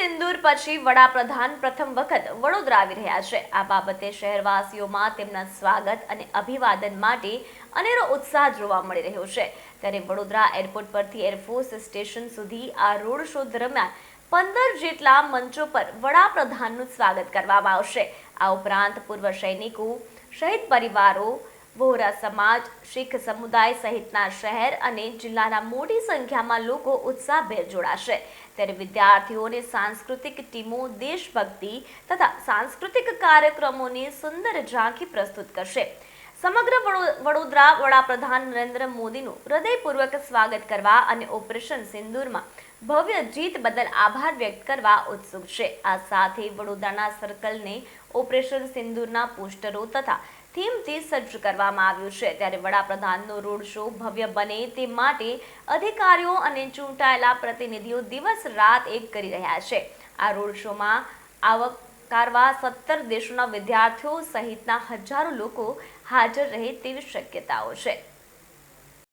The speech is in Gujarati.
સિંદૂર પછી વડાપ્રધાન પ્રથમ વખત વડોદરા આવી રહ્યા છે। આ બાબતે શહેરવાસીઓમાં તેમના સ્વાગત અને અભિવાદન માટે અનેરો ઉત્સાહ જોવા મળી રહ્યો છે। ત્યારે વડોદરા એરપોર્ટ પરથી એરફોર્સ સ્ટેશન સુધી આ રોડ શો દરમિયાન 15 જેટલા મંચો પર વડાપ્રધાનનું સ્વાગત કરવામાં આવશે। આ ઉપરાંત પૂર્વ સૈનિકો, શહીદ પરિવારો, વોહરા સમાજ, શીખ સમુદાય સહિતના શહેર અને જિલ્લાના મોટી સંખ્યામાં લોકો ઉત્સાહભેર જોડાશે। ત્યારે વિદ્યાર્થીઓને સાંસ્કૃતિક ટીમો દેશભક્તિ તથા સાંસ્કૃતિક કાર્યક્રમોની સુંદર ઝાંખી પ્રસ્તુત કરશે। સમગ્ર વડોદરા વડાપ્રધાન નરેન્દ્ર મોદીનું હૃદયપૂર્વક સ્વાગત કરવા અને ઓપરેશન સિંદૂરમાં ભવ્ય જીત બદલ આભાર વ્યક્ત કરવા ઉત્સુક છે। આ સાથે વડોદરાના સર્કલને ઓપરેશન સિંદૂરના પોસ્ટરો તથા થીમથી સજ્જ કરવામાં આવ્યું છે। ત્યારે વડાપ્રધાનનો રોડ શો ભવ્ય બને તે માટે અધિકારીઓ અને ચૂંટાયેલા પ્રતિનિધિઓ દિવસ રાત એક કરી રહ્યા છે। આ રોડ શોમાં આવકારવા 17 દેશોના વિદ્યાર્થીઓ સહિતના હજારો લોકો હાજર રહે તેવી શક્યતાઓ છે।